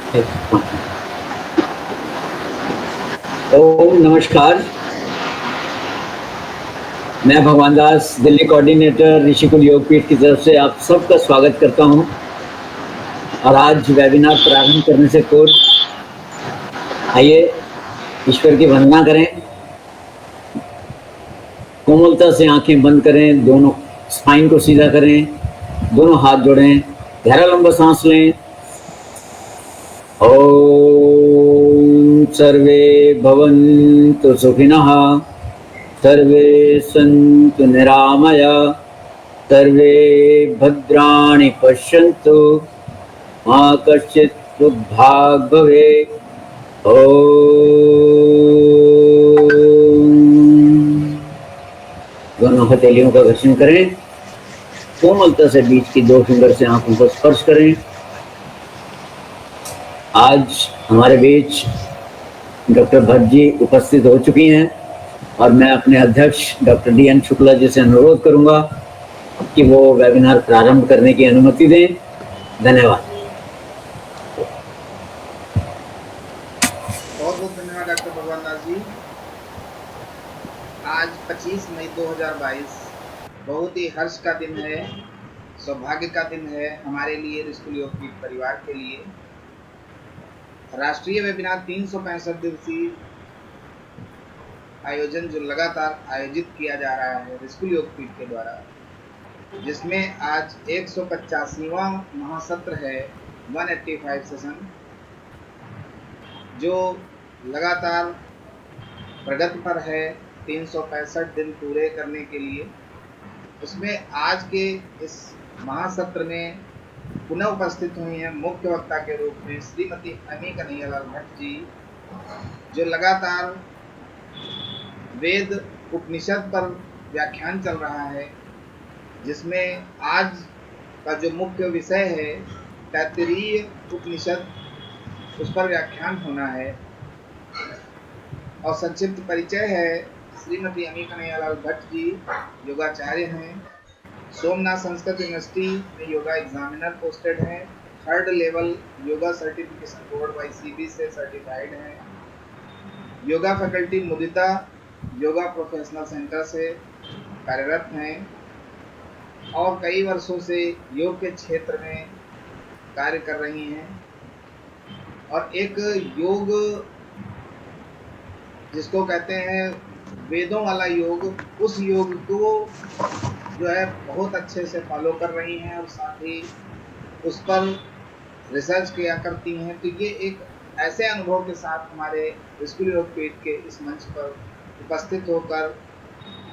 ओम नमस्कार। मैं भगवान दास, दिल्ली कोऑर्डिनेटर ऋषिकुल योगपीठ की तरफ से आप सबका स्वागत करता हूं। और आज वेबिनार प्रारंभ करने से पूर्व आइए ईश्वर की वंदना करें। कोमलता से आंखें बंद करें, दोनों स्पाइन को सीधा करें, दोनों हाथ जोड़ें, गहरा लंबा सांस लें। ओम सर्वे भवन्तु सुखिनः, सर्वे सन्तु निरामया, सर्वे भद्राणि पश्यन्तु, मा कश्चित् दुर्भाग् भवेत्। दोनों हथेलियों का घर्षण करें, कोमलता से बीच की 2 फिंगर से आंखों को स्पर्श करें। आज हमारे बीच डॉक्टर भट्ट जी उपस्थित हो चुकी हैं और मैं अपने अध्यक्ष डॉक्टर DN शुक्ला जी से अनुरोध करूंगा कि वो वेबिनार प्रारंभ करने की अनुमति दें। धन्यवाद। बहुत बहुत धन्यवाद डॉक्टर भगवान दास जी। आज 25 मई 2022 बहुत ही हर्ष का दिन है, सौभाग्य का दिन है हमारे लिए, ऋषिकुल योगपीठ परिवार के लिए। राष्ट्रीय वेबिनार 365 दिवसीय आयोजन जो लगातार आयोजित किया जा रहा है ऋषिकुल योगपीठ के द्वारा, जिसमें आज 185वां महासत्र है, 185 सेशन, जो लगातार प्रगति पर है 365 दिन पूरे करने के लिए। उसमें आज के इस महासत्र में पुनः उपस्थित हुई हैं मुख्य वक्ता के रूप में श्रीमती अमी कन्हैयालाल भट्ट जी, जो लगातार वेद उपनिषद पर व्याख्यान चल रहा है, जिसमें आज का जो मुख्य विषय है तैत्तिरीय उपनिषद, उस पर व्याख्यान होना है। और संक्षिप्त परिचय है, श्रीमती अमी कन्हैयालाल भट्ट जी योगाचार्य हैं, सोमनाथ संस्कृत यूनिवर्सिटी में योगा एग्जामिनर पोस्टेड हैं, 3rd level yoga certification board YCB से सर्टिफाइड हैं, योगा फैकल्टी मुदिता योगा प्रोफेशनल सेंटर से कार्यरत हैं और कई वर्षों से योग के क्षेत्र में कार्य कर रही हैं। और एक योग जिसको कहते हैं वेदों वाला योग, उस योग को जो है बहुत अच्छे से फॉलो कर रही हैं और साथ ही उस पर रिसर्च किया करती हैं। तो ये एक ऐसे अनुभव के साथ हमारे ऋषिकुल योगपीठ के इस मंच पर उपस्थित होकर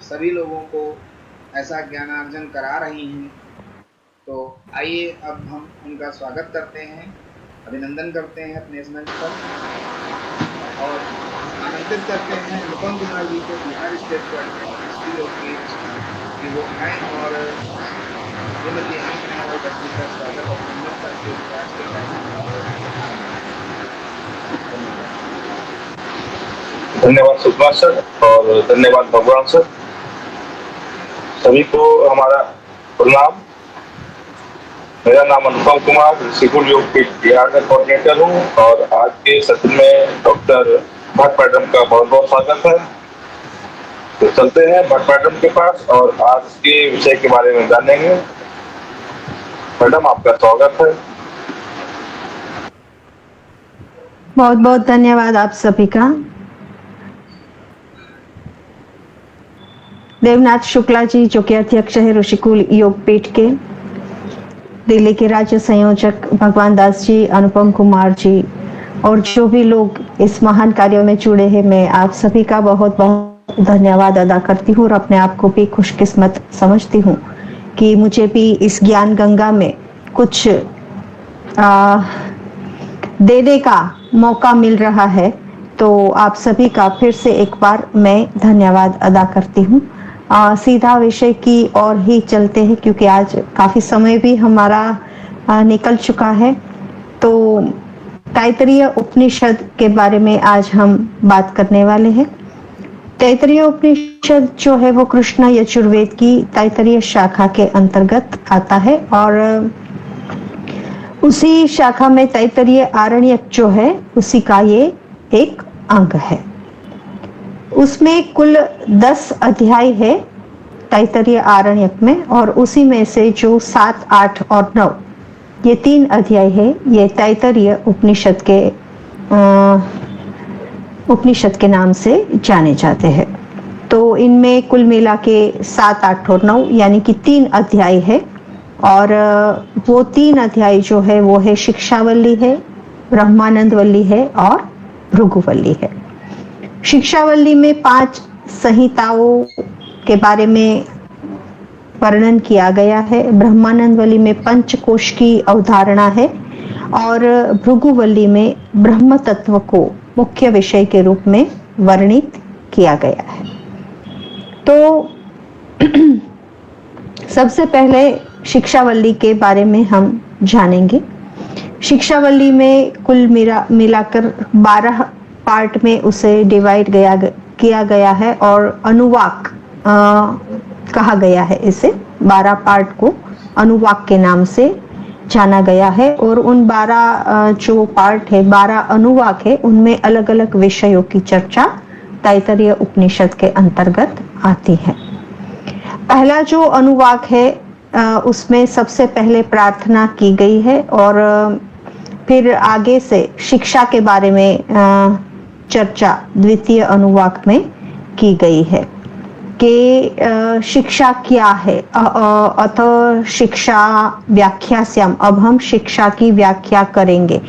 सभी लोगों को ऐसा ज्ञानार्जन करा रही हैं। तो आइए अब हम उनका स्वागत करते हैं, अभिनंदन करते हैं अपने इस मंच पर और आमंत्रित करते हैं अनुपम कुमार जी को, बिहार स्टेट ऋषिकुल योगपीठ, कि वो आए और श्रीमती अमी कन्हैयालाल भट्ट जी का स्वागत अभिनंदन करके आज के धन्यवाद सुषमा सर और धन्यवाद भगवान सर। सभी को हमारा प्रणाम। मेरा नाम अनुपम कुमार, ऋषिकुल योगपीठ बिहार का कोऑर्डिनेटर हूँ और आज के सत्र में डॉक्टर भट्ट मैडम का बहुत बहुत स्वागत है। तो चलते हैं भट्ट मैडम के पास और आज के विषय के बारे में जानेंगे। मैडम आपका स्वागत है। बहुत बहुत धन्यवाद आप सभी का। देवनाथ शुक्ला जी जो कि अध्यक्ष है ऋषिकुल योगपीठ के, दिल्ली के राज्य संयोजक भगवान दास जी, अनुपम कुमार जी और जो भी लोग इस महान कार्य में जुड़े हैं, मैं आप सभी का बहुत बहुत धन्यवाद अदा करती हूँ और अपने आप को भी खुशकिस्मत समझती हूँ कि मुझे भी इस ज्ञान गंगा में कुछ देने का मौका मिल रहा है। तो आप सभी का फिर से एक बार मैं धन्यवाद अदा करती हूँ। सीधा विषय की ओर ही चलते हैं क्योंकि आज काफी समय भी हमारा निकल चुका है। तो तैत्तिरीय उपनिषद के बारे में आज हम बात करने वाले हैं। तैत्तिरीय उपनिषद जो है वो कृष्ण यजुर्वेद की तैत्तिरीय शाखा के अंतर्गत आता है और उसी शाखा में तैत्तरीय आरण्यक जो है उसी का ये एक अंग है। उसमें कुल 10 अध्याय है तैत्तरीय आरण्यक में, और उसी में से जो 7, 8 और 9 ये 3 अध्याय है, ये तैत्तरीय उपनिषद के नाम से जाने जाते हैं। तो इनमें कुल मिला के 7, 8 और 9 यानी कि 3 अध्याय है, और वो 3 अध्याय जो है वो है शिक्षावल्ली है, ब्रह्मानंदवल्ली है और भृगुवल्ली है। शिक्षावल्ली में 5 संहिताओं के बारे में वर्णन किया गया है, ब्रह्मानंदवल्ली में पंचकोश की अवधारणा है, और भृगुवल्ली में ब्रह्म तत्व को मुख्य विषय के रूप में वर्णित किया गया है। तो सबसे पहले शिक्षावल्ली के बारे में हम जानेंगे। शिक्षावल्ली में कुल मिलाकर 12 पार्ट में उसे डिवाइड किया गया है, और अनुवाक कहा गया है इसे। 12 पार्ट को अनुवाक के नाम से जाना गया है, और उन 12 जो पार्ट है, 12 अनुवाक है, उनमें अलग अलग विषयों की चर्चा तैत्तरीय उपनिषद के अंतर्गत आती है। पहला जो अनुवाक है उसमें सबसे पहले प्रार्थना की गई है, और फिर आगे से शिक्षा के बारे में चर्चा द्वितीय अनुवाक में की गई है कि शिक्षा क्या है। अतः शिक्षा व्याख्यास्याम, अब हम शिक्षा की व्याख्या करेंगे।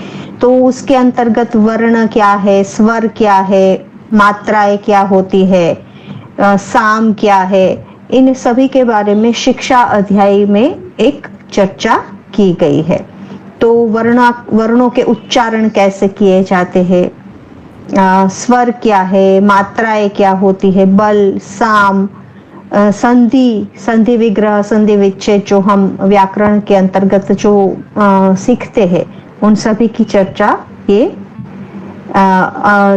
तो उसके अंतर्गत वर्ण क्या है, स्वर क्या है, मात्राएं क्या होती है, साम क्या है, इन सभी के बारे में शिक्षा अध्याय में एक चर्चा की गई है। तो वर्णों के उच्चारण कैसे किए जाते हैं, स्वर क्या है, मात्राएं क्या होती है, बल, साम, संधि विग्रह, संधि विच्छेद जो हम व्याकरण के अंतर्गत जो सीखते हैं, उन सभी की चर्चा ये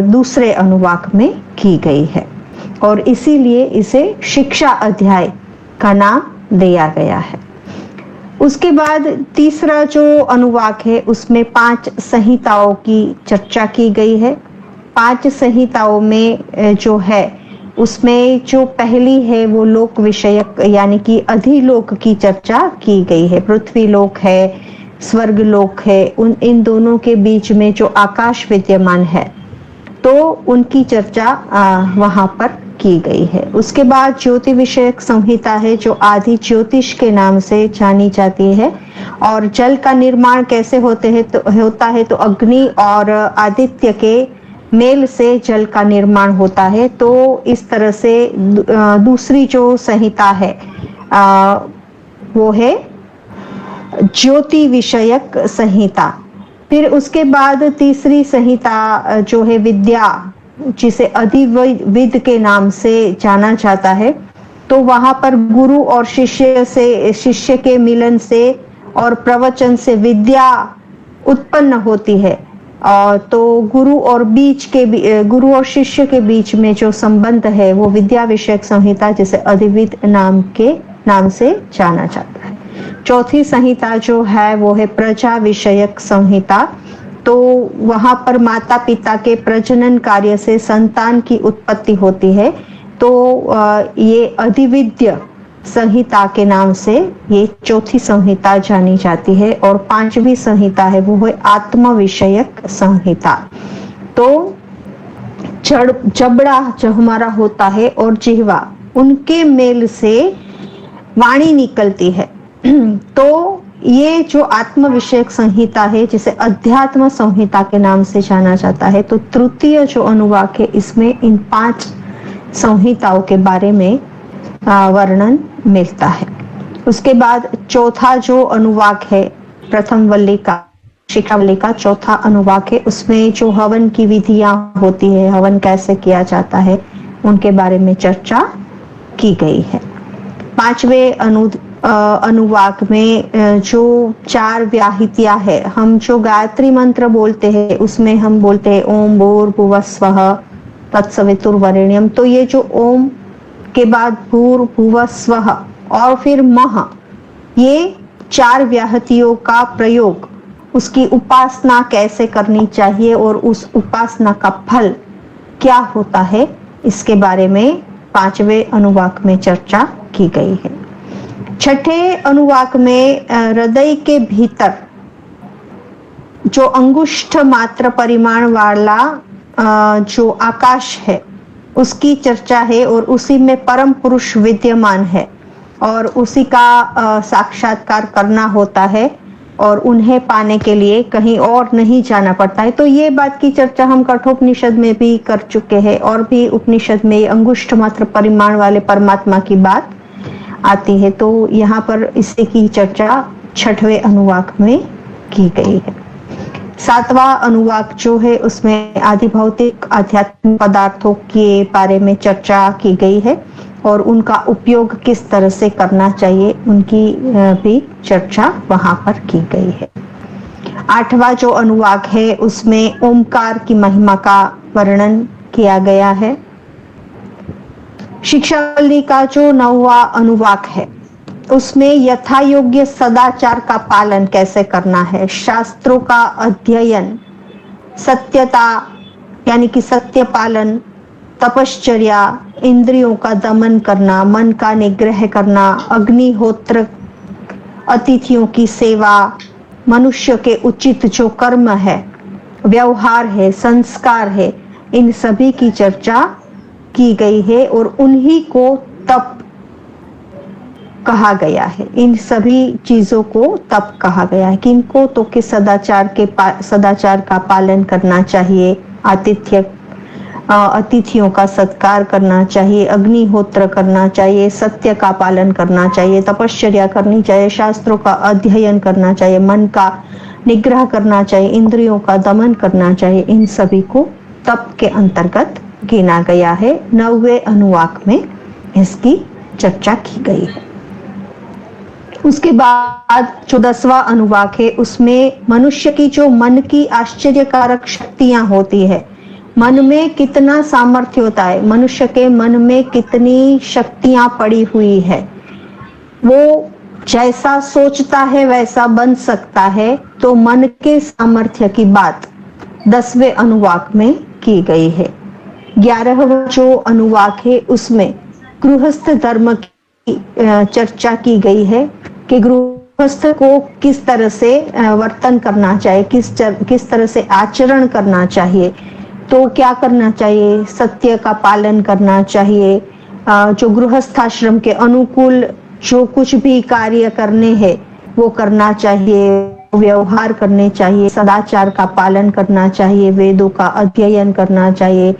दूसरे अनुवाक में की गई है, और इसीलिए इसे शिक्षा अध्याय का नाम दिया गया है। उसके बाद तीसरा जो अनुवाक है उसमें 5 संहिताओं की चर्चा की गई है। 5 संहिताओं में जो है उसमें जो पहली है वो लोक विषयक यानी कि अधिलोक की चर्चा की गई है। पृथ्वी लोक है, स्वर्ग लोक है, इन दोनों के बीच में जो आकाश विद्यमान है, तो उनकी चर्चा वहां पर की गई है। उसके बाद ज्योति विषयक संहिता है जो आदि ज्योतिष के नाम से जानी जाती है, और जल का निर्माण कैसे होता है तो अग्नि और आदित्य के मेल से जल का निर्माण होता है। तो इस तरह से दूसरी जो संहिता है वो है ज्योति विषयक संहिता। फिर उसके बाद तीसरी संहिता जो है विद्या, जिसे अधिविद के नाम से जाना जाता है। तो वहां पर गुरु और शिष्य के मिलन से और प्रवचन से विद्या उत्पन्न होती है। तो गुरु और शिष्य के बीच में जो संबंध है वो विद्या विषयक संहिता, जिसे अधिविद नाम से जाना जाता है। चौथी संहिता जो है वो है प्रजा विषयक संहिता। तो वहां पर माता पिता के प्रजनन कार्य से संतान की उत्पत्ति होती है। तो ये अधिविद्य संहिता के नाम से ये चौथी संहिता जानी जाती है। और 5वीं संहिता है वो है आत्म विषयक संहिता। तो जबड़ा जो हमारा होता है और जिह्वा, उनके मेल से वाणी निकलती है। तो ये जो आत्म विषयक संहिता है जिसे अध्यात्म संहिता के नाम से जाना जाता है। तो तृतीय जो अनुवाक है इसमें इन 5 संहिताओं के बारे में वर्णन मिलता है। उसके बाद चौथा जो अनुवाक है प्रथम वल्ली का, शिक्षावल्ली का चौथा अनुवाक है, उसमें जो हवन की विधियां होती है, हवन कैसे किया जाता है, उनके बारे में चर्चा की गई है। 5वें अनुवाक में जो 4 व्याहृतियां है, हम जो गायत्री मंत्र बोलते हैं उसमें हम बोलते हैं ओम भूर्भुवस्वः तत्सवितुर्वरेण्यम। तो ये जो ओम के बाद भूर्भुवस्वः और फिर मह, ये 4 व्याहृतियों का प्रयोग उसकी उपासना कैसे करनी चाहिए और उस उपासना का फल क्या होता है, इसके बारे में 5वें अनुवाक में चर्चा की गई है। छठे अनुवाक में हृदय के भीतर जो अंगुष्ठ मात्र परिमाण वाला जो आकाश है उसकी चर्चा है और उसी में परम पुरुष विद्यमान है और उसी का साक्षात्कार करना होता है और उन्हें पाने के लिए कहीं और नहीं जाना पड़ता है। तो ये बात की चर्चा हम कठोपनिषद में भी कर चुके हैं और भी उपनिषद में अंगुष्ठ मात्र परिमाण वाले परमात्मा की बात आती है। तो यहाँ पर इसी की चर्चा 6वें अनुवाक में की गई है। 7वां अनुवाक जो है उसमें आदि भौतिक आध्यात्मिक पदार्थों के बारे में चर्चा की गई है और उनका उपयोग किस तरह से करना चाहिए उनकी भी चर्चा वहां पर की गई है। 8वां जो अनुवाक है उसमें ओमकार की महिमा का वर्णन किया गया है। शिक्षावल्ली का जो 9वां अनुवाक है उसमें यथा योग्य सदाचार का पालन कैसे करना है, शास्त्रों का अध्ययन, सत्यता यानी कि सत्य पालन, तपश्चर्या, इंद्रियों का दमन करना, मन का निग्रह करना, अग्निहोत्र, अतिथियों की सेवा, मनुष्य के उचित जो कर्म है, व्यवहार है, संस्कार है, इन सभी की चर्चा की गई है और उन्हीं को तप कहा गया है। इन सभी चीजों को तप कहा गया है। किनको तो कि सदाचार का पालन करना चाहिए, अतिथियों का सत्कार करना चाहिए, अग्निहोत्र करना चाहिए, सत्य का पालन करना चाहिए, तपश्चर्या करनी चाहिए, शास्त्रों का अध्ययन करना चाहिए, मन का निग्रह करना चाहिए, इंद्रियों का दमन करना चाहिए। इन सभी को तप के अंतर्गत गिना गया है। 9वें अनुवाक में इसकी चर्चा की गई है। उसके बाद जो 10वां अनुवाक है उसमें मनुष्य की जो मन की आश्चर्यकारक शक्तियां होती है, मन में कितना सामर्थ्य होता है, मनुष्य के मन में कितनी शक्तियां पड़ी हुई है, वो जैसा सोचता है वैसा बन सकता है। तो मन के सामर्थ्य की बात 10वें अनुवाक में की गई है। 11वां जो अनुवाक है उसमें गृहस्थ धर्म की चर्चा की गई है कि गृहस्थ को किस तरह से वर्तन करना चाहिए, किस तरह से आचरण करना चाहिए। तो क्या करना चाहिए, सत्य का पालन करना चाहिए, जो गृहस्थाश्रम के अनुकूल जो कुछ भी कार्य करने हैं वो करना चाहिए, व्यवहार करने चाहिए, सदाचार का पालन करना चाहिए, वेदों का अध्ययन करना चाहिए,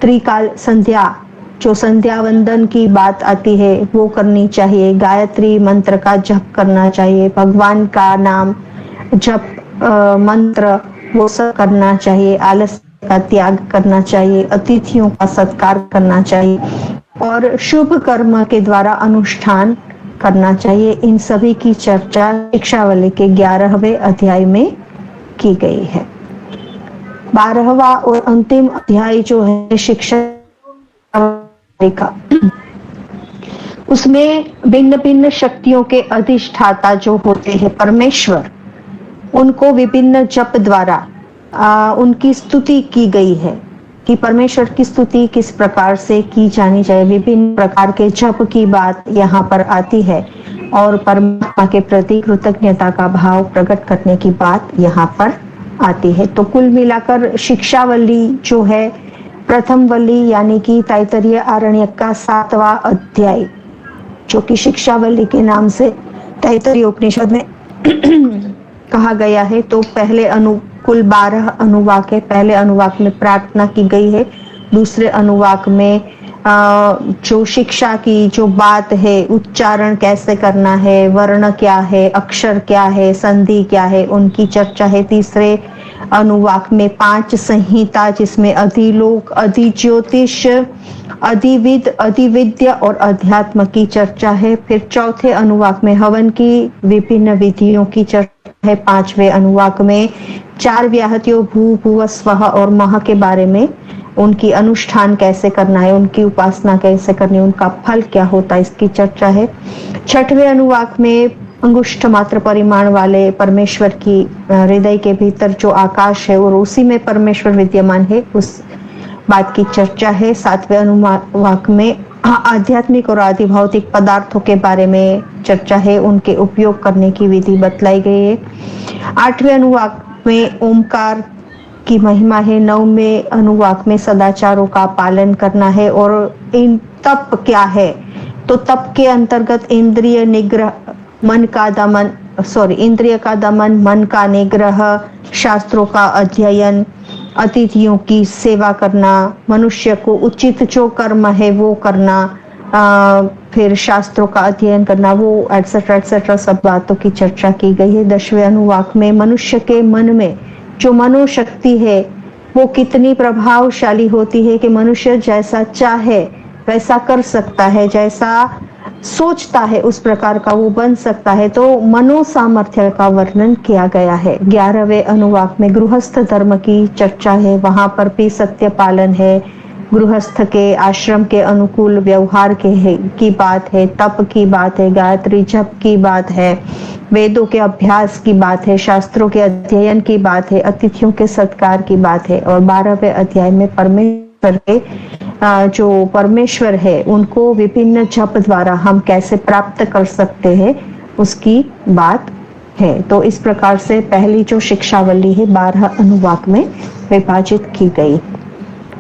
त्रिकाल संध्या जो संध्या वंदन की बात आती है वो करनी चाहिए, गायत्री मंत्र का जप करना चाहिए, भगवान का नाम जप मंत्र वो सब करना चाहिए, आलस का त्याग करना चाहिए, अतिथियों का सत्कार करना चाहिए और शुभ कर्म के द्वारा अनुष्ठान करना चाहिए। इन सभी की चर्चा शिक्षावल्ली के 11वें अध्याय में की गई है। 12वां और अंतिम अध्याय जो है शिक्षा का, उसमें भिन्न भिन्न शक्तियों के अधिष्ठाता जो होते हैं परमेश्वर, उनको विभिन्न जप द्वारा उनकी स्तुति की गई है कि परमेश्वर की स्तुति किस प्रकार से की जानी चाहिए। विभिन्न प्रकार के जप की बात यहाँ पर आती है और परमात्मा के प्रति कृतज्ञता का भाव प्रकट करने की बात यहाँ पर आती है। तो कुल मिलाकर शिक्षावल्ली जो है प्रथम वल्ली यानी कि तैत्तरीय आरण्यक का 7वां अध्याय जो कि शिक्षावल्ली के नाम से तैत्तरीय उपनिषद में कहा गया है। तो पहले कुल 12 अनुवाक है। पहले अनुवाक में प्रार्थना की गई है, दूसरे अनुवाक में जो शिक्षा की जो बात है, उच्चारण कैसे करना है, वर्ण क्या है, अक्षर क्या है, संधि क्या है, उनकी चर्चा है। तीसरे अनुवाक में 5 संहिता जिसमें अधिलोक, अधिज्योतिष, अधिविद, अधिविद्या और अध्यात्म की चर्चा है। फिर चौथे अनुवाक में हवन की विभिन्न विधियों की चर्चा है। 5वें अनुवाक में 4 व्याहतियों भू, भुव, स्वः और मह के बारे में, उनकी अनुष्ठान कैसे करना है, उनकी उपासना कैसे करनी है, उनका फल क्या होता है, इसकी चर्चा है। 6वें अनुवाक में अंगुष्ठ मात्र परिमाण वाले परमेश्वर की हृदय के भीतर जो आकाश है और उसी में परमेश्वर विद्यमान है, उस बात की चर्चा है। 7वें अनुवाक में आध्यात्मिक और आदि भौतिक पदार्थों के बारे में चर्चा है, उनके उपयोग करने की विधि बतलाई गई है। 8वें अनुवाक में ओमकार की महिमा है। 9वें अनुवाक में सदाचारों का पालन करना है। और इन तप क्या है, तो तप के अंतर्गत इंद्रिय निग्रह, इंद्रिय का दमन, मन का निग्रह, शास्त्रों का अध्ययन, अतिथियों की सेवा करना, मनुष्य को उचित जो कर्म है वो करना, फिर शास्त्रों का अध्ययन करना, वो एटसेट्रा सब बातों की चर्चा की गई है। 10वें अनुवाक में मनुष्य के मन में जो मनोशक्ति है वो कितनी प्रभावशाली होती है कि मनुष्य जैसा चाहे वैसा कर सकता है, जैसा सोचता है उस प्रकार का वो बन सकता है। तो मनोसामर्थ्य का वर्णन किया गया है। 11वें अनुवाक में गृहस्थ धर्म की चर्चा है, वहां पर भी सत्य पालन है, गृहस्थ के आश्रम के अनुकूल व्यवहार की बात है, तप की बात है, गायत्री जप की बात है, वेदों के अभ्यास की बात है, शास्त्रों के अध्ययन की बात है, अतिथियों के सत्कार की बात है। और 12वें अध्याय में परमेश्वर के जो परमेश्वर है उनको विभिन्न जप द्वारा हम कैसे प्राप्त कर सकते हैं उसकी बात है। तो इस प्रकार से पहली जो शिक्षावली है 12 अनुवाक में विभाजित की गई।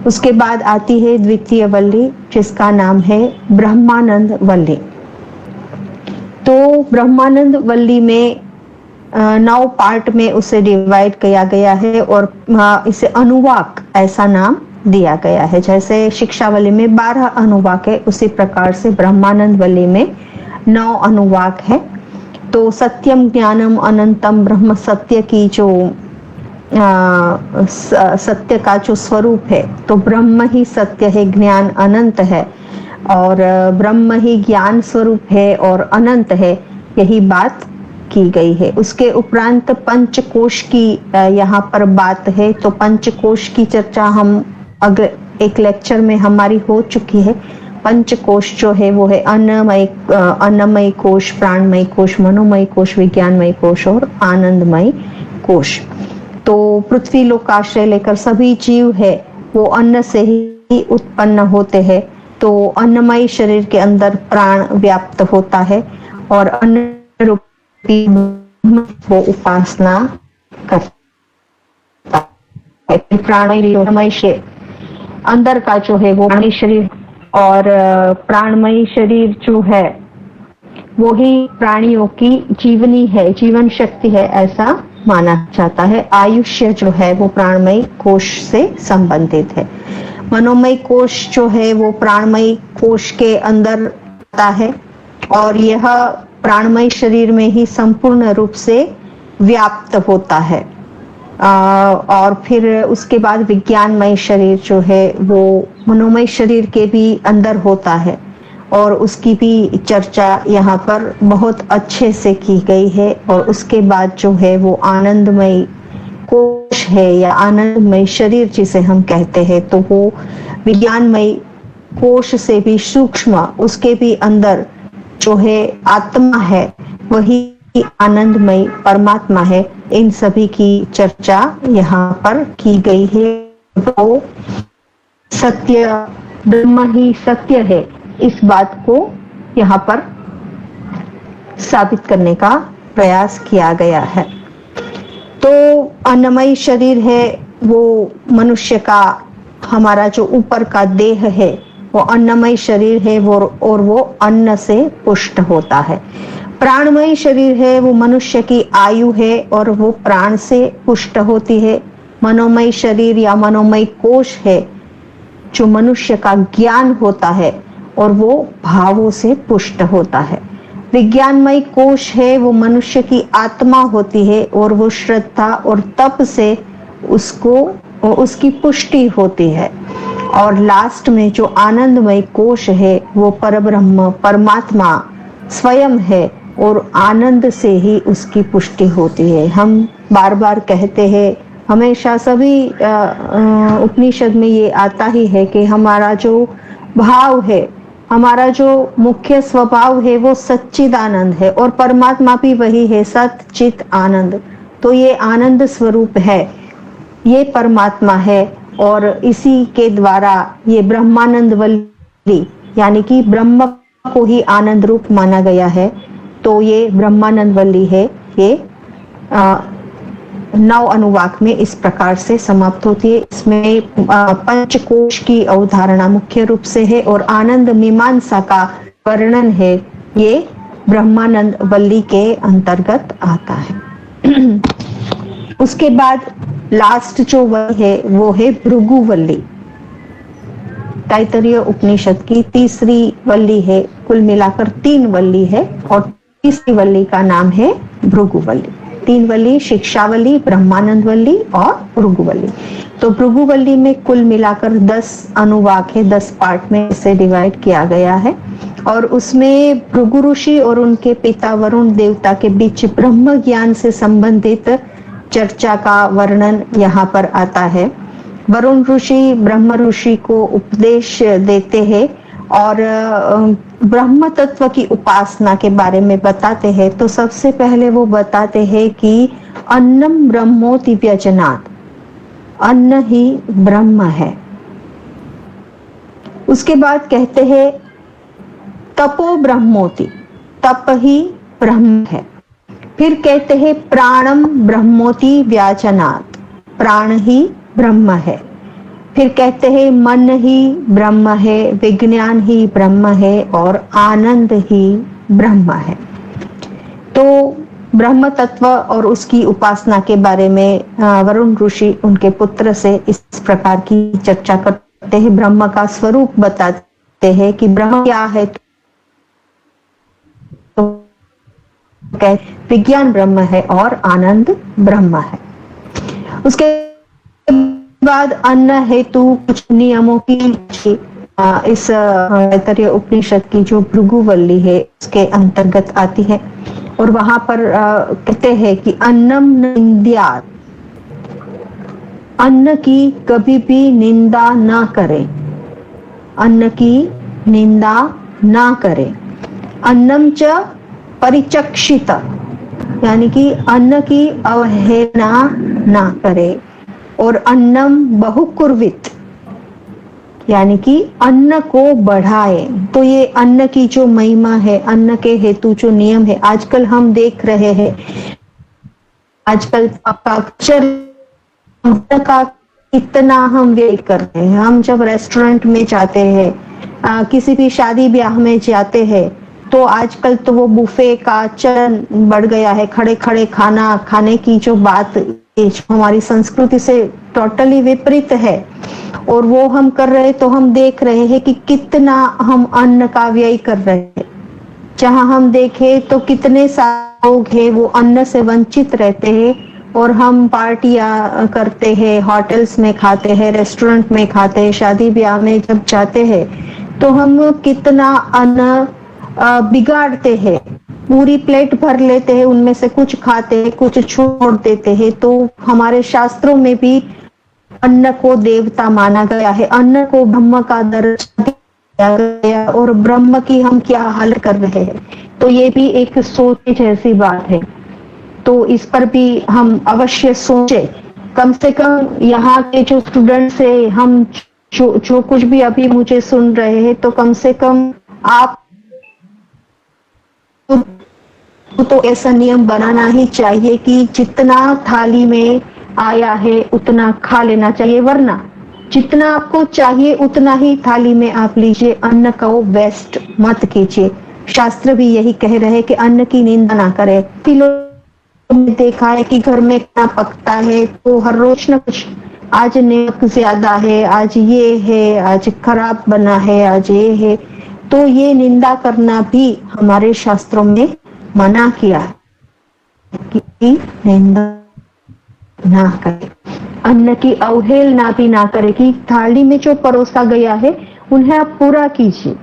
उसके बाद आती है द्वितीय वल्ली, जिसका नाम है ब्रह्मानंद वल्ली। तो ब्रह्मानंद वल्ली में 9 पार्ट में उसे डिवाइड किया गया है और इसे अनुवाक ऐसा नाम दिया गया है। जैसे शिक्षावली में 12 अनुवाक है, उसी प्रकार से ब्रह्मानंद वल्ली में 9 अनुवाक है। तो सत्यम ज्ञानम अनंतम ब्रह्म, सत्य की जो सत्य का जो स्वरूप है, तो ब्रह्म ही सत्य है, ज्ञान अनंत है, और ब्रह्म ही ज्ञान स्वरूप है और अनंत है, यही बात की गई है। उसके उपरांत पंचकोश की यहाँ पर बात है। तो पंचकोश की चर्चा हम अगले एक लेक्चर में हमारी हो चुकी है। पंचकोश जो है वो है अन्नमय कोश, प्राणमय कोश, मनोमय कोश, विज्ञानमय कोश और आनंदमय कोश। तो पृथ्वी लोक का आश्रय लेकर सभी जीव है वो अन्न से ही उत्पन्न होते हैं। तो अन्नमय शरीर के अंदर प्राण व्याप्त होता है और अन्न रूपी वो उपासना करता है। प्राणमय शरीर अंदर का जो है वो प्राणी शरीर, और प्राणमय शरीर जो है वो ही प्राणियों की जीवनी है, जीवन शक्ति है, ऐसा माना जाता है। आयुष्य जो है वो प्राणमय कोश से संबंधित है। मनोमय कोश जो है वो प्राणमय कोश के अंदर आता है और यह प्राणमय शरीर में ही संपूर्ण रूप से व्याप्त होता है। और फिर उसके बाद विज्ञानमय शरीर जो है वो मनोमय शरीर के भी अंदर होता है और उसकी भी चर्चा यहाँ पर बहुत अच्छे से की गई है। और उसके बाद जो है वो आनंदमय कोश है या आनंदमय शरीर जिसे हम कहते हैं, तो वो विज्ञानमय कोश से भी सूक्ष्म, उसके भी अंदर जो है आत्मा है वही आनंदमय परमात्मा है। इन सभी की चर्चा यहाँ पर की गई है। तो सत्य ब्रह्म ही सत्य है, इस बात को यहाँ पर साबित करने का प्रयास किया गया है। तो अन्नमय शरीर है वो मनुष्य का, हमारा जो ऊपर का देह है वो अन्नमय शरीर है वो, और वो अन्न से पुष्ट होता है। प्राणमय शरीर है वो मनुष्य की आयु है और वो प्राण से पुष्ट होती है। मनोमय शरीर या मनोमय कोश है जो मनुष्य का ज्ञान होता है और वो भावों से पुष्ट होता है। विज्ञानमय कोश है वो मनुष्य की आत्मा होती है और वो श्रद्धा और तप से उसकी पुष्टि होती है। और लास्ट में जो आनंदमय कोश है वो परब्रह्म परमात्मा स्वयं है और आनंद से ही उसकी पुष्टि होती है। हम बार बार कहते हैं, हमेशा सभी उपनिषद में ये आता ही है कि हमारा जो भाव है हमारा जो मुख्य स्वभाव है वो सच्चिदानंद है और परमात्मा भी वही है, सत चित आनंद। तो ये आनंद स्वरूप है, ये परमात्मा है और इसी के द्वारा ये ब्रह्मानंद वल्ली यानी कि ब्रह्म को ही आनंद रूप माना गया है। तो ये ब्रह्मानंद वल्ली है। ये 9 अनुवाक में इस प्रकार से समाप्त होती है। इसमें पंचकोश की अवधारणा मुख्य रूप से है और आनंद मीमांसा का वर्णन है, ये ब्रह्मानंद वल्ली के अंतर्गत आता है। उसके बाद लास्ट जो वल्ली है वो है भृगुवल्ली। तैत्तरीय उपनिषद की तीसरी वल्ली है, कुल मिलाकर 3 वल्ली है और तीसरी वल्ली का नाम है भृगुवल्ली। 3 वल्ली, शिक्षावल्ली, ब्रह्मानंद वल्ली और भृगुवल्ली। तो भृगुवल्ली में कुल मिलाकर 10 अनुवाक है, 10 पार्ट में इसे डिवाइड किया गया है और उसमें भृगु ऋषि और उनके पिता वरुण देवता के बीच ब्रह्म ज्ञान से संबंधित चर्चा का वर्णन यहाँ पर आता है। वरुण ऋषि ब्रह्म ऋषि को उपदेश देते हैं और ब्रह्म तत्व की उपासना के बारे में बताते हैं। तो सबसे पहले वो बताते हैं कि अन्नम ब्रह्मोति व्यजनात्, अन्न ही ब्रह्म है। उसके बाद कहते हैं तपो ब्रह्मोति, तप ही ब्रह्म है। फिर कहते हैं प्राणम ब्रह्मोति व्याचनात्, प्राण ही ब्रह्म है। फिर कहते हैं मन ही ब्रह्म है, विज्ञान ही ब्रह्म है और आनंद ही ब्रह्म है। तो ब्रह्म तत्व और उसकी उपासना के बारे में वरुण ऋषि उनके पुत्र से इस प्रकार की चर्चा करते हैं, ब्रह्म का स्वरूप बताते हैं कि ब्रह्म क्या है। तो विज्ञान ब्रह्म है और आनंद ब्रह्म है। उसके बाद अन्न हेतु कुछ नियमों की इस तैत्तरीय उपनिषद की जो भृगुवल्ली है उसके अंतर्गत आती है और वहां पर कहते हैं कि अन्नम निंद्यात्, अन्न की कभी भी निंदा ना करें, अन्न की निंदा ना करें। अन्नम च परिचक्षित यानी कि अन्न की अवहेलना ना करे और अन्नम बहुकुर्वित यानी कि अन्न को बढ़ाए। तो ये अन्न की जो महिमा है, अन्न के हेतु जो नियम है, आजकल हम देख रहे हैं, आजकल का इतना हम व्यय करते हैं। हम जब रेस्टोरेंट में जाते हैं, किसी भी शादी ब्याह में जाते हैं, तो आजकल तो वो बुफे का चलन बढ़ गया है। खड़े खड़े खाना खाने की जो बात हमारी संस्कृति से टोटली विपरीत है और वो हम कर रहे, तो हम देख रहे हैं कि कितना हम अन्न का व्यय कर रहे हैं। जहां हम देखें तो कितने सारे लोग हैं वो अन्न से वंचित रहते हैं और हम पार्टियां करते हैं, होटल्स में खाते हैं, रेस्टोरेंट में खाते हैं, शादी ब्याह में जब जाते हैं तो हम कितना अन्न बिगाड़ते हैं। पूरी प्लेट भर लेते हैं, उनमें से कुछ खाते हैं, कुछ छोड़ देते हैं। तो हमारे शास्त्रों में भी अन्न को देवता माना गया है, अन्न को ब्रह्म का दर्जा दिया गया और ब्रह्म की हम क्या हाल कर रहे हैं। तो ये भी एक सोच जैसी बात है। तो इस पर भी हम अवश्य सोचे। कम से कम यहाँ के जो स्टूडेंट्स है, हम जो कुछ भी अभी मुझे सुन रहे हैं, तो कम से कम आप तो ऐसा नियम बनाना ही चाहिए कि जितना थाली में आया है उतना खा लेना चाहिए, वरना जितना आपको चाहिए उतना ही थाली में आप लीजिए, अन्न को वेस्ट मत कीजिए। शास्त्र भी यही कह रहे हैं कि अन्न की निंदा ना करें। ने देखा है कि घर में खाना पकता है तो हर रोज न कुछ, आज नमक ज्यादा है, आज ये है, आज खराब बना है, आज ये है। तो ये निंदा करना भी हमारे शास्त्रों में मना किया है कि निंदा ना करे, अन्न की अवहेलना भी ना करे कि थाली में जो परोसा गया है उन्हें आप पूरा कीजिए,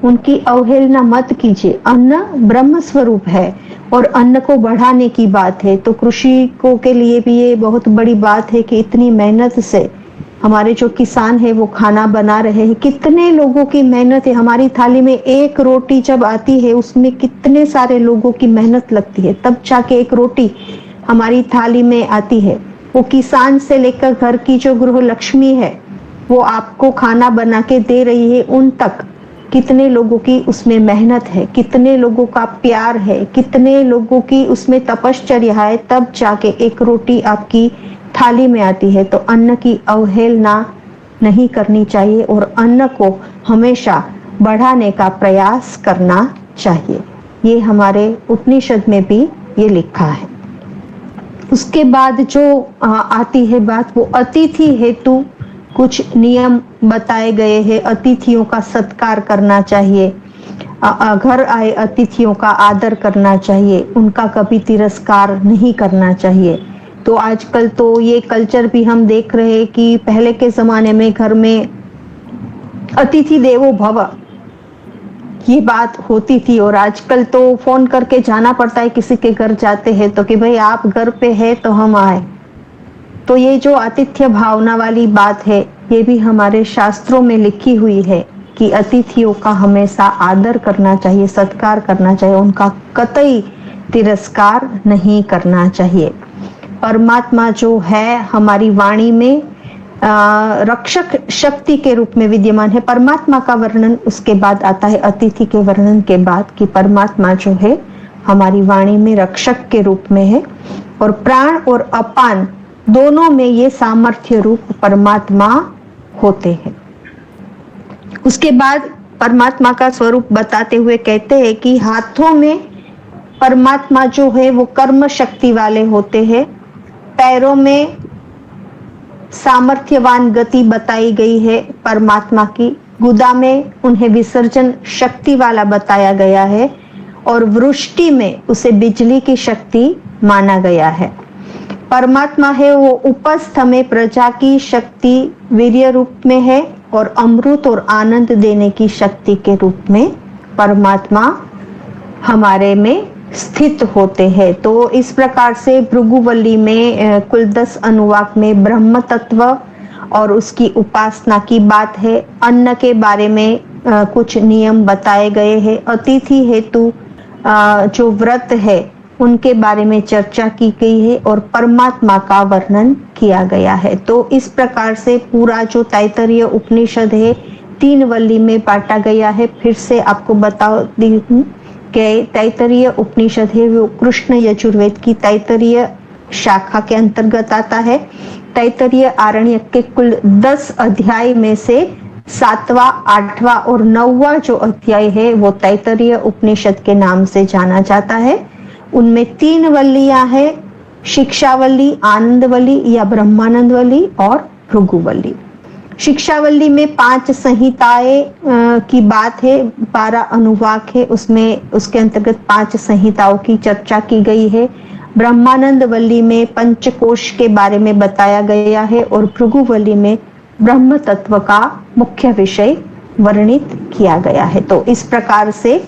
उनकी अवहेलना मत कीजिए। अन्न ब्रह्म स्वरूप है और अन्न को बढ़ाने की बात है। तो कृषि को के लिए भी ये बहुत बड़ी बात है कि इतनी मेहनत से हमारे जो किसान है वो खाना बना रहे हैं, कितने लोगों की मेहनत है। हमारी थाली में एक रोटी जब आती है उसमें कितने सारे लोगों की मेहनत लगती है, तब जाके एक रोटी हमारी थाली में आती है। वो किसान से लेकर घर की जो गृह लक्ष्मी है वो आपको खाना बना के दे रही है, उन तक कितने लोगों की उसमें मेहनत है, कितने लोगों का प्यार है, कितने लोगों की उसमें तपश्चर्या है, तब जाके एक रोटी आपकी थाली में आती है। तो अन्न की अवहेलना नहीं करनी चाहिए और अन्न को हमेशा बढ़ाने का प्रयास करना चाहिए। ये हमारे उपनिषद में भी ये लिखा है। उसके बाद जो आती है बात, वो अतिथि हेतु कुछ नियम बताए गए हैं। अतिथियों का सत्कार करना चाहिए, घर आए अतिथियों का आदर करना चाहिए, उनका कभी तिरस्कार नहीं करना चाहिए। तो आजकल तो ये कल्चर भी हम देख रहे हैं कि पहले के जमाने में घर में अतिथि देवो भव ये बात होती थी, और आजकल तो फोन करके जाना पड़ता है किसी के घर जाते हैं तो कि भाई आप घर पे है तो हम आए। तो ये जो आतिथ्य भावना वाली बात है ये भी हमारे शास्त्रों में लिखी हुई है कि अतिथियों का हमेशा आदर करना चाहिए, सत्कार करना चाहिए, उनका कतई तिरस्कार नहीं करना चाहिए। परमात्मा जो है हमारी वाणी में रक्षक शक्ति के रूप में विद्यमान है। परमात्मा का वर्णन उसके बाद आता है, अतिथि के वर्णन के बाद, कि परमात्मा जो है हमारी वाणी में रक्षक के रूप में है, और प्राण और अपान दोनों में ये सामर्थ्य रूप परमात्मा होते हैं। उसके बाद परमात्मा का स्वरूप बताते हुए कहते हैं कि हाथों में परमात्मा जो है वो कर्म शक्ति वाले होते हैं, पैरों में सामर्थ्यवान गति बताई गई है परमात्मा की, गुदा में उन्हें विसर्जन शक्ति वाला बताया गया है, और वृष्टि में उसे बिजली की शक्ति माना गया है। परमात्मा है वो उपस्थ में प्रजा की शक्ति वीर्य रूप में है, और अमृत और आनंद देने की शक्ति के रूप में परमात्मा हमारे में स्थित होते हैं। तो इस प्रकार से भृगुवल्ली में कुल 10 अनुवाक में ब्रह्म तत्व और उसकी उपासना की बात है। अन्न के बारे में कुछ नियम बताए गए हैं। अतिथि हेतु जो व्रत है उनके बारे में चर्चा की गई है, और परमात्मा का वर्णन किया गया है। तो इस प्रकार से पूरा जो तैत्तिरीय उपनिषद है 3 वल्ली में बांटा गया है। फिर से आपको बता दी हूँ कि तैत्तिरीय उपनिषद है वो कृष्ण यजुर्वेद की तैत्तिरीय शाखा के अंतर्गत आता है। तैत्तिरीय आरण्यक के कुल 10 अध्याय में से 7वां, 8वां और 9वां जो अध्याय है वो तैत्तिरीय उपनिषद के नाम से जाना जाता है। उनमें 3 वल्लियां हैं, शिक्षावल्ली, आनंदवल्ली या ब्रह्मानंदवल्ली और भृगुवल्ली। शिक्षावल्ली में 5 संहिताएं की बात है, 12 अनुवाक है, उसमें उसके अंतर्गत 5 संहिताओं की चर्चा की गई है। ब्रह्मानंदवल्ली में पंचकोश के बारे में बताया गया है, और भृगुवल्ली में ब्रह्म तत्व का मुख्य विषय वर्णित किया गया है। तो इस प्रकार से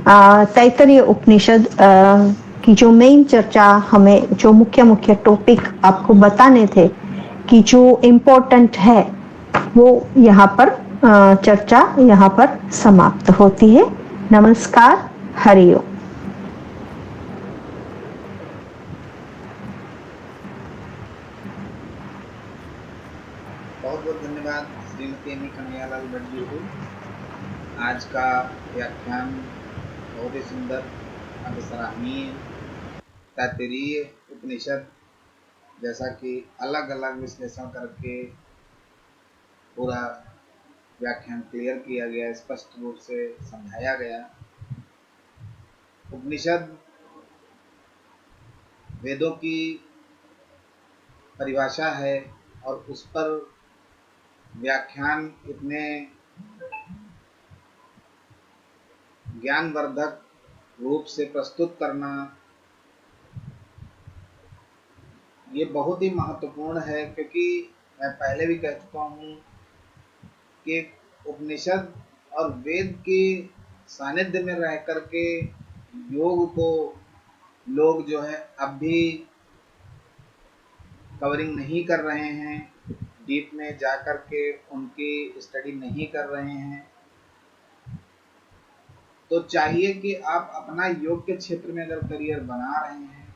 तैत्तिरीय उपनिषद की जो मेन चर्चा, हमें जो मुख्य टॉपिक आपको बताने थे कि जो इम्पोर्टेंट है, वो यहाँ पर चर्चा यहाँ पर समाप्त होती है। नमस्कार, हरि ओम। बहुत बहुत धन्यवाद श्रीमती एमी कन्हैयालाल भट्ट जी को। आज का व्याख्यान बहुत ही सुंदर, अति सराहनीय। तैत्तिरीय उपनिषद जैसा कि अलग अलग विश्लेषण करके पूरा व्याख्यान क्लियर किया गया, स्पष्ट रूप से समझाया गया। उपनिषद वेदों की परिभाषा है, और उस पर व्याख्यान इतने ज्ञानवर्धक रूप से प्रस्तुत करना ये बहुत ही महत्वपूर्ण है, क्योंकि मैं पहले भी कह चुका हूँ कि उपनिषद और वेद के सानिध्य में रह करके योग को लोग जो है अब भी कवरिंग नहीं कर रहे हैं। डीप में जा कर के उनकी स्टडी नहीं कर रहे हैं, तो चाहिए कि आप अपना योग के क्षेत्र में अगर करियर बना रहे हैं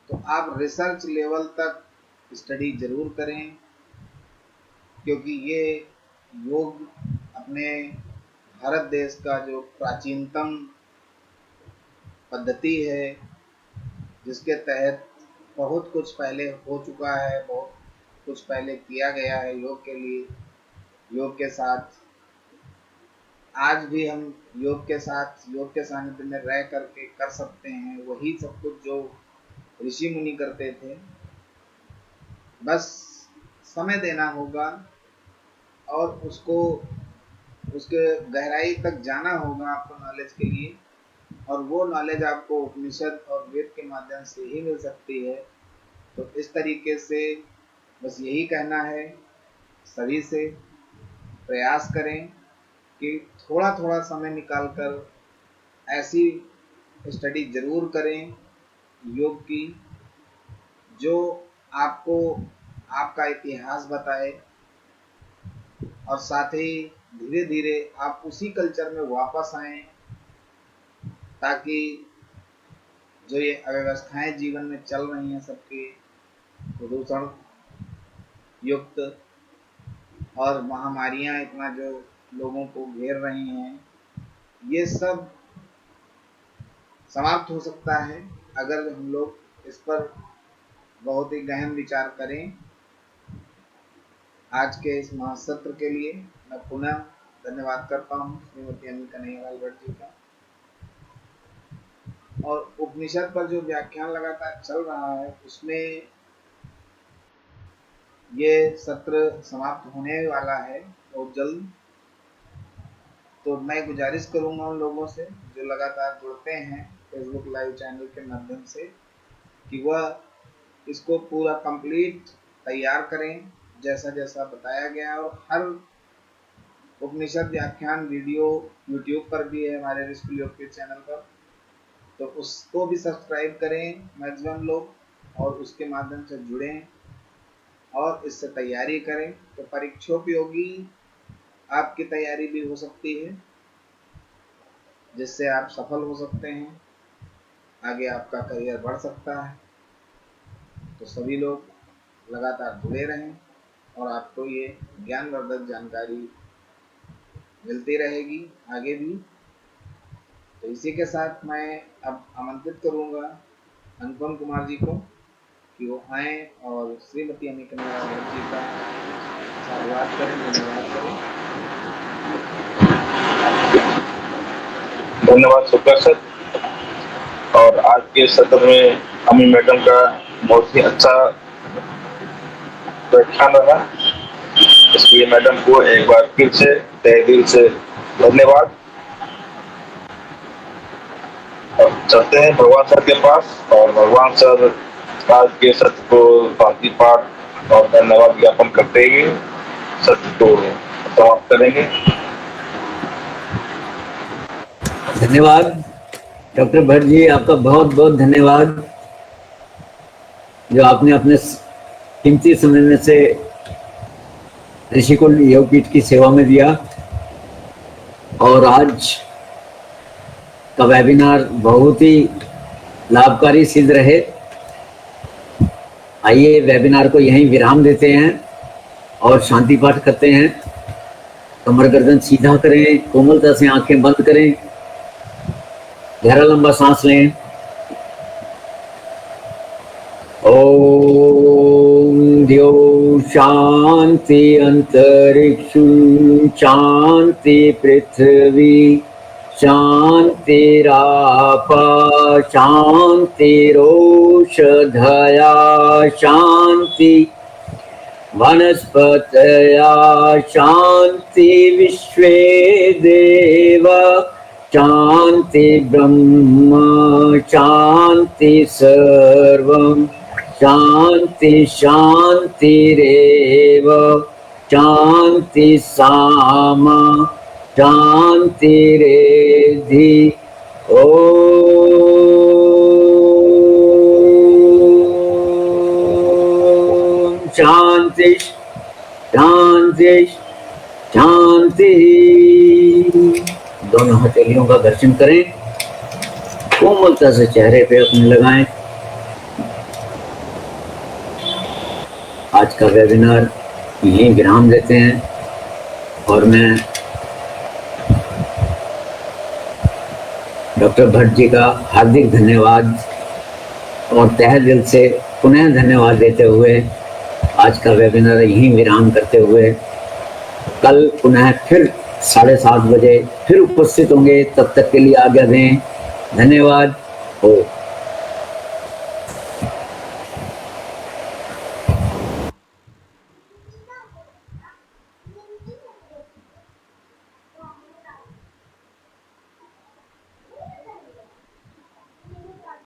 तो आप रिसर्च लेवल तक स्टडी जरूर करें, क्योंकि ये योग अपने भारत देश का जो प्राचीनतम पद्धति है, जिसके तहत बहुत कुछ पहले हो चुका है, बहुत कुछ पहले किया गया है योग के लिए। योग के साथ आज भी हम योग के साथ, योग के सानिध्य में रह करके कर सकते हैं वही सब कुछ जो ऋषि मुनि करते थे। बस समय देना होगा और उसको, उसके गहराई तक जाना होगा आपको नॉलेज के लिए, और वो नॉलेज आपको उपनिषद और वेद के माध्यम से ही मिल सकती है। तो इस तरीके से बस यही कहना है सभी से, प्रयास करें कि थोड़ा थोड़ा समय निकालकर ऐसी स्टडी जरूर करें योग की जो आपको आपका इतिहास बताए, और साथ ही धीरे धीरे आप उसी कल्चर में वापस आएं, ताकि जो ये अव्यवस्थाएं जीवन में चल रही हैं सबके, प्रदूषण युक्त और महामारियां इतना जो लोगों को घेर रही हैं, ये सब समाप्त हो सकता है अगर हम लोग इस पर बहुत ही गहन विचार करें। आज के इस महासत्र के लिए मैं पुनः धन्यवाद करता हूँ श्रीमती अनिल कन्हैयालाल भट्ट जी का। और उपनिषद पर जो व्याख्यान लगातार चल रहा है उसमें ये सत्र समाप्त होने वाला है बहुत जल्द। तो मैं गुजारिश करूंगा उन लोगों से जो लगातार जुड़ते हैं फेसबुक लाइव चैनल के माध्यम से कि वह इसको पूरा कंप्लीट तैयार करें जैसा जैसा बताया गया है। और हर उपनिषद व्याख्यान वीडियो यूट्यूब पर भी है हमारे ऋषि योग के चैनल पर, तो उसको भी सब्सक्राइब करें मैक्सिमम लोग, और उसके माध्यम से जुड़ें और इससे तैयारी करें। तो परीक्षोपयोगी आपकी तैयारी भी हो सकती है, जिससे आप सफल हो सकते हैं, आगे आपका करियर बढ़ सकता है। तो सभी लोग लगातार जुड़े रहें और आपको ये ज्ञानवर्धक जानकारी मिलती रहेगी आगे भी। तो इसी के साथ मैं अब आमंत्रित करूंगा अनुपम कुमार जी को कि वो आए और श्रीमती अनिल कन्हैयालाल जी का साधुवाद करें, धन्यवाद करें। धन्यवाद शुक्ला सर। और आज के सत्र में अमी मैडम का बहुत ही अच्छा व्याख्यान रहा, इसलिए मैडम को एक बार फिर से तहे दिल से धन्यवाद। और चलते हैं भगवान सर के पास, और भगवान सर आज के सत्र को शांति पाठ और धन्यवाद ज्ञापन करते हुए सत्र को समाप्त करेंगे। धन्यवाद डॉक्टर भट्ट जी, आपका बहुत बहुत धन्यवाद जो आपने अपने कीमती समय में से ऋषिकुल योगपीठ की सेवा में दिया। और आज का वेबिनार बहुत ही लाभकारी सिद्ध रहे। आइए वेबिनार को यहीं विराम देते हैं और शांति पाठ करते हैं। कमर गर्दन सीधा करें, कोमलता से आंखें बंद करें, गहरा लंबा सांस लें। ओम द्यो शांति अंतरिक्ष शांति पृथ्वी शांतिरापा शांतिरोषधया शांति वनस्पतया शांति विश्वे देवा शांति ब्रह्म शांति सर्वं शांति शांतिरेव शांति सामा शांतिरेधि। ओम शांति शांति शांति। दोनों हथेलियों का दर्शन करें, कोमलता से चेहरे पे अपने लगाएं। आज का वेबिनार यहीं विराम देते हैं और मैं डॉक्टर भट्ट जी का हार्दिक धन्यवाद और तहे दिल से पुनः धन्यवाद देते हुए आज का वेबिनार यहीं विराम करते हुए कल पुनः फिर 7:30 बजे फिर उपस्थित होंगे। तब तक के लिए आज्ञा दें। धन्यवाद।